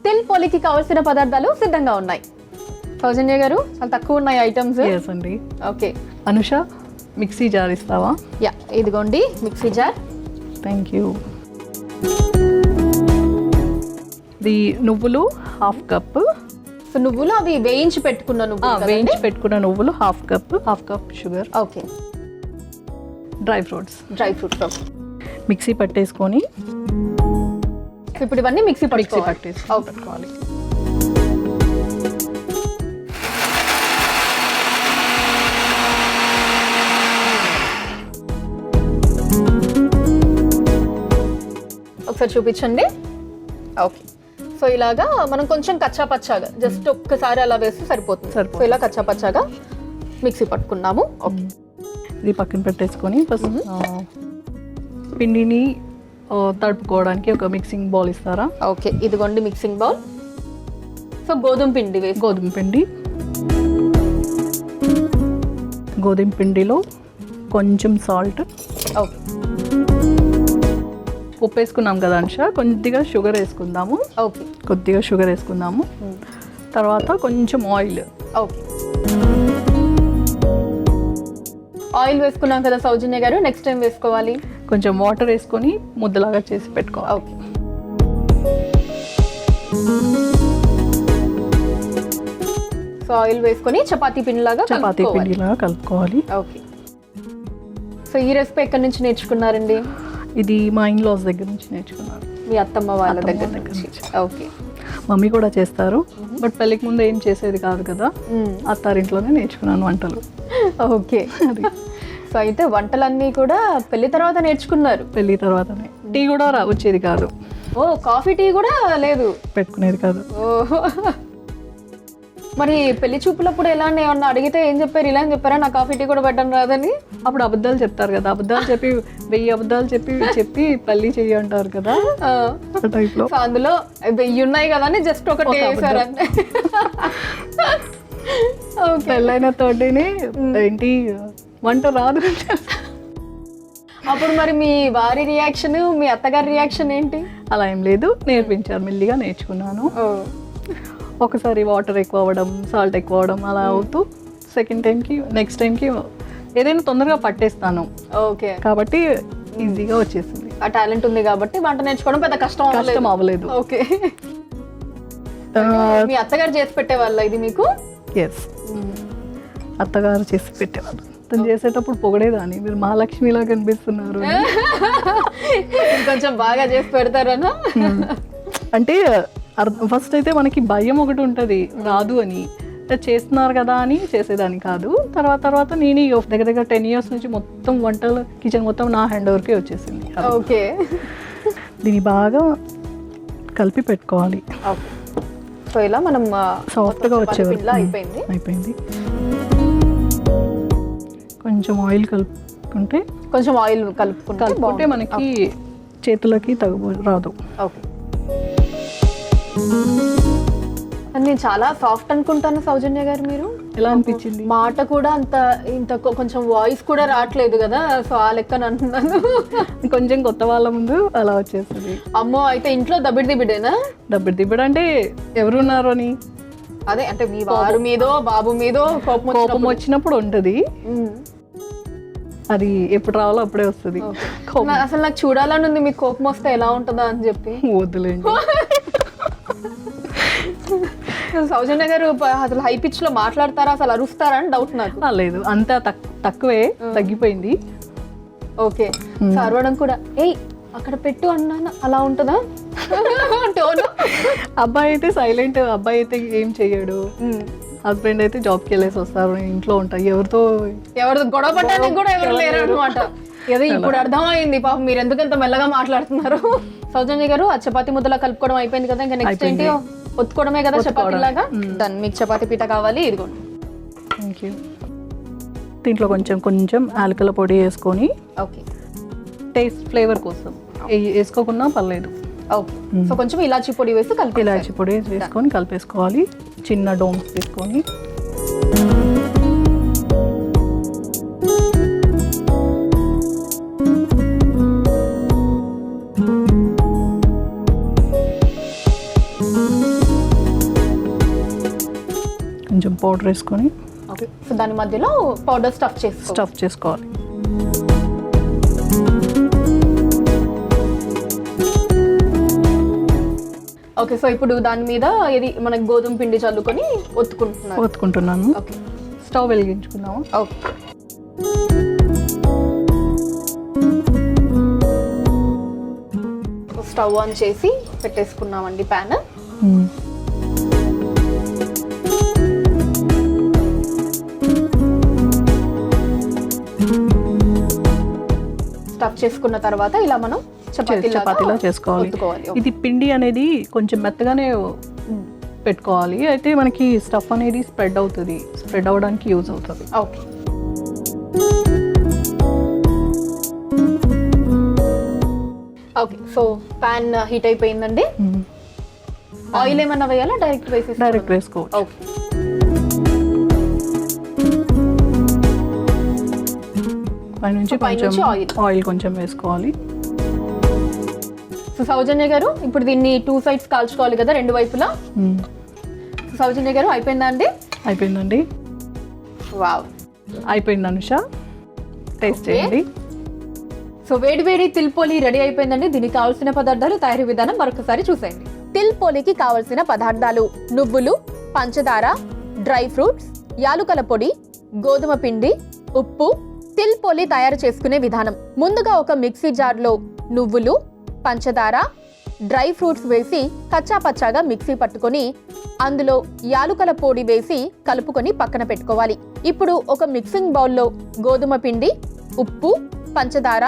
తిల్ పోలికి కావాల్సిన పదార్థాలు సిద్ధంగా ఉన్నాయి. సౌజన్య గారు చాలా తక్కువ ఉన్నాయి ఐటమ్స్. అండి. ఓకే అనుష, మిక్సీ జార్ ఇస్తావా? యా, ఇదిగోండి mixie jar. Thank you. The నువ్వులు హాఫ్ కప్. సో నువ్వులు అవి వేయించి పెట్టుకున్న నువ్వులు, వేయించి పెట్టుకున్న నువ్వులు half cup sugar. Okay. Dry fruits. Okay. Mixie పట్టేసుకొని ఇప్పుడు ఇవన్నీ మిక్సీ పెట్టుకోవాలి. ఒకసారి చూపించండి. ఓకే. సో ఇలాగా మనం కొంచెం కచ్చా పచ్చాగా జస్ట్ ఒక్కసారి అలా వేస్తే సరిపోతుంది. సో ఇలా కచ్చా పచ్చాగా మిక్సీ పట్టుకున్నాము. ఓకే. ఇది పక్కన పెట్టేసుకొని ఫస్ట్ పిండిని తడుపుకోవడానికి ఒక మిక్సింగ్ బౌల్ ఇస్తారా? ఓకే, ఇదిగోండి మిక్సింగ్ బౌల్. సో గోధుమ పిండిలో కొంచెం సాల్ట్. ఓకే. ఉప్పు వేసుకున్నాం కదా అనుష, కొద్దిగా షుగర్ వేసుకుందాము. ఓకే. తర్వాత కొంచెం ఆయిల్. ఓకే. ఆయిల్ వేసుకున్నాం కదా సౌజన్య గారు, నెక్స్ట్ టైం వేసుకోవాలి. కొంచెం వాటర్ వేసుకొని ముద్దలాగా చేసి పెట్టుకోవాలి. ఓకే. సో ఆయిల్ వేసుకొని చపాతీ పిండిలాగా కలుపుకోవాలి. ఓకే. సో ఈ రెసిపీ ఎక్కడి నుంచి నేర్చుకున్నారండి? ఇది మా ఇన్లాస్ దగ్గర నుంచి నేర్చుకున్నాను. మీ అత్తమ్మ వాళ్ళ దగ్గర నుంచి. ఓకే. మమ్మీ కూడా చేస్తారు, బట్ పెళ్ళికి ముందు ఏం చేసేది కాదు కదా, అత్తారింట్లోనే నేర్చుకున్నాను వంటలు. ఓకే. సో అయితే వంటలన్నీ కూడా పెళ్లి తర్వాత నేర్చుకున్నారు? పెళ్లి తర్వాతనే. టీ కూడా వచ్చేది కాదు. ఓ, కాఫీ టీ కూడా లేదు, పెట్టుకునేది కాదు. ఓహో. మరి పెళ్లి చూపులప్పుడు ఎలా ఏమన్నా అడిగితే ఏం చెప్పారు? ఇలా అని చెప్పారా, నా కాఫీ టీ కూడా పెట్టడం రాదని? అప్పుడు అబద్ధాలు చెప్తారు కదా, అబద్ధాలు చెప్పి 1000 అబద్ధాలు చెప్పి పెళ్లి చెయ్యి అంటారు కదా, టైప్ లో. అందులో 1000 ఉన్నాయి కదా అని జస్ట్ ఒకటి వేసారు అంతే. పెళ్ళైన తోటిని ఏంటి వంట రాదు. అప్పుడు మరి మీ వారి రియాక్షన్, మీ అత్తగారి రియాక్షన్ ఏంటి? అలా ఏం లేదు, నేర్పించారు, మెల్లిగా నేర్చుకున్నాను. ఒకసారి వాటర్ ఎక్కువ అవ్వడం, సాల్ట్ ఎక్కువ అవ్వడం అలా అవుతూ నెక్స్ట్ టైంకి ఏదైనా తొందరగా పట్టేస్తాను. ఓకే. కాబట్టి ఈజీగా వచ్చేసింది. ఆ టాలెంట్ ఉంది కాబట్టి వంట నేర్చుకోవడం పెద్ద కష్టం అవ్వలేదు. ఓకే. మీ అత్తగారు చేసి పెట్టేవాళ్ళ ఇది మీకు? ఎస్, అత్తగారు చేసి పెట్టేవాళ్ళు. తను చేసేటప్పుడు పొగడేదాన్ని, మీరు మహాలక్ష్మిలా కనిపిస్తున్నారు. కొంచెం బాగా చేసి పెడతారనా? అంటే ఫస్ట్ అయితే మనకి భయం ఒకటి ఉంటుంది, రాదు అని. చేస్తున్నారు కదా అని చేసేదాన్ని కాదు. తర్వాత నేను దగ్గర 10 years నుంచి మొత్తం వంటలు, కిచెన్ మొత్తం నా హ్యాండ్ ఓవర్కే వచ్చేసింది. ఓకే. దీన్ని బాగా కలిపి పెట్టుకోవాలి. సో ఇలా మనం సాఫ్ట్గా వచ్చేవారు. అయిపోయింది. కొంచెం ఆయిల్ కలుపుకుంటే మనకి చేతులకి రాదు. ఓకే. నేను చాలా సాఫ్ట్ అనుకుంటాను సౌజన్య గారు, మీరు ఎలా అనిపించింది? మాట కూడా ఇంత కొంచెం వాయిస్ కూడా రావట్లేదు కదా, సో ఆ లెక్కన అంటున్నాను. కొంచెం కొత్త వాళ్ళ ముందు అలా వచ్చేస్తుంది. అమ్మో, అయితే ఇంట్లో దబ్బిడిదిబ్బిడేనా? దబ్బిడిదిబ్బిడు అంటే ఎవరున్నారు అని? అదే అంటే మీ వారు మీదో బాబు మీదో కోపం వచ్చినప్పుడు ఉంటది. అది ఎప్పుడు రావాలో అప్పుడే వస్తుంది. అసలు నాకు చూడాలని ఉంది, మీకు కోపం వస్తే ఎలా ఉంటుందా అని చెప్పి. వద్దులేండి. సౌజన్య గారు అసలు హై పిచ్ లో మాట్లాడతారా, అసలు అరుస్తారా అని డౌట్ నాకు. లేదు, అంతా తక్కువే, తగ్గిపోయింది. ఓకే. అరవడం కూడా ఏయ్ అక్కడ పెట్టు అన్నాను అలా ఉంటుందా? అబ్బాయి అయితే సైలెంట్, అబ్బాయి అయితే ఏం చెయ్యడు. హస్బెండ్ అయితే జాబ్కి వెళ్ళేసి వస్తారు, ఇంట్లో ఉంటాయి. ఎవరితో గొడవ పడడానికి కూడా ఎవరు లేరు అనమాట. ఏదో ఇప్పుడు అర్థమైంది పాపం మీరు ఎందుకు ఎంత మెల్లగా మాట్లాడుతున్నారు. సౌజన్య గారు, ఆ చపాతీ ముద్దలా కలుపుకోవడం అయిపోయింది కదా, ఇంకా నెక్స్ట్ ఏంటి? ఒత్తుకోవడమే కదా చపాతీ లాగా. దాన్ని మీకు చపాతీ పీట కావాలి, ఇదిగోండి. Thank you. దీంట్లో కొంచెం యాలకుల పొడి వేసుకొని, ఓకే, టేస్ట్ ఫ్లేవర్ కోసం వేసుకోకుండా పర్లేదు. ఓకే. సో కొంచెం ఇలాచీ పొడి వేసుకొని కలిపేసుకోవాలి. చిన్న డోమ్స్ తీసుకొని పౌడర్ వేసుకొని సో దాని మధ్యలో పౌడర్ స్టఫ్ చేసుకోవాలి. స్టఫ్ చేసుకోవాలి. ఓకే, సో ఇప్పుడు దాని మీద ఇది మనకి గోధుమ పిండి చల్లుకొని ఒత్తుకుంటున్నాను. ఓకే, స్టవ్ వెలిగించుకుందాము. ఓకే. స్టవ్ ఆన్ చేసి పెట్టేసుకున్నామండి ప్యాన్. స్టఫ్ చేసుకున్న తర్వాత ఇలా మనం చపాతీలా చేసుకోవాలి. ఇది పిండి అనేది కొంచెం మెత్తగానే పెట్టుకోవాలి, అయితే మనకి స్టఫ్ అనేది స్ప్రెడ్ అవ్వడానికి యూజ్ అవుతుంది. Okay, okay. So pan heat అయిపోయిందండి. ఆయిల్ ఏమన్నా వేయాలా, డైరెక్ట్ వేసుకోవచ్చు. ఓకే, పైనుంచి కొంచెం ఆయిల్ కొంచెం వేసుకోవాలి. సో సౌజన్య గారు ఇప్పుడు దీన్ని 2 సైడ్స్ కాల్చుకోవాలి కదా, 2 వైపులా. సౌజన్య గారు అయిపోయిందా అండి? అయిపోయిందండి. వావ్, అయిపోయింది అనుష, టేస్ట్ చేయండి. సో వేడి వేడి తిల్ పోలి రెడీ అయిపోయిందండి. దీనికి కావాల్సిన పదార్థాలు, తయారీ విధానం మరొకసారి చూసేయండి. తిల్ పోలికి కావలసిన పదార్థాలు: నువ్వులు, పంచదార, డ్రై ఫ్రూట్స్, యాలుకల పొడి, గోధుమ పిండి, ఉప్పు. తిల్ పోలి తయారు చేసుకునే విధానం: ముందుగా ఒక మిక్సీ జార్లో నువ్వులు, పంచదార, డ్రై ఫ్రూట్స్ వేసి కచ్చా పచ్చాగా మిక్సీ పట్టుకొని అందులో యాలుకల పొడి వేసి కలుపుకొని పక్కన పెట్టుకోవాలి. ఇప్పుడు ఒక మిక్సింగ్ బౌల్లో గోధుమ పిండి, ఉప్పు, పంచదార,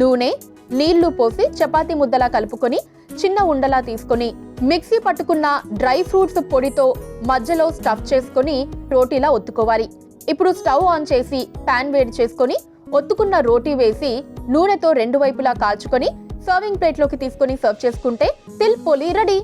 నూనె, నీళ్లు పోసి చపాతీ ముద్దలా కలుపుకొని చిన్న ఉండలా తీసుకొని మిక్సీ పట్టుకున్న డ్రై ఫ్రూట్స్ పొడితో మధ్యలో స్టఫ్ చేసుకొని రోటీలా ఒత్తుకోవాలి. ఇప్పుడు స్టవ్ ఆన్ చేసి పాన్ వేడి చేసుకొని ఒత్తుకున్న రోటీ వేసి నూనెతో 2 వైపులా కాల్చుకొని సర్వింగ్ ప్లేట్లోకి తీసుకొని సర్వ్ చేసుకుంటే తిల్ పోలి రెడీ.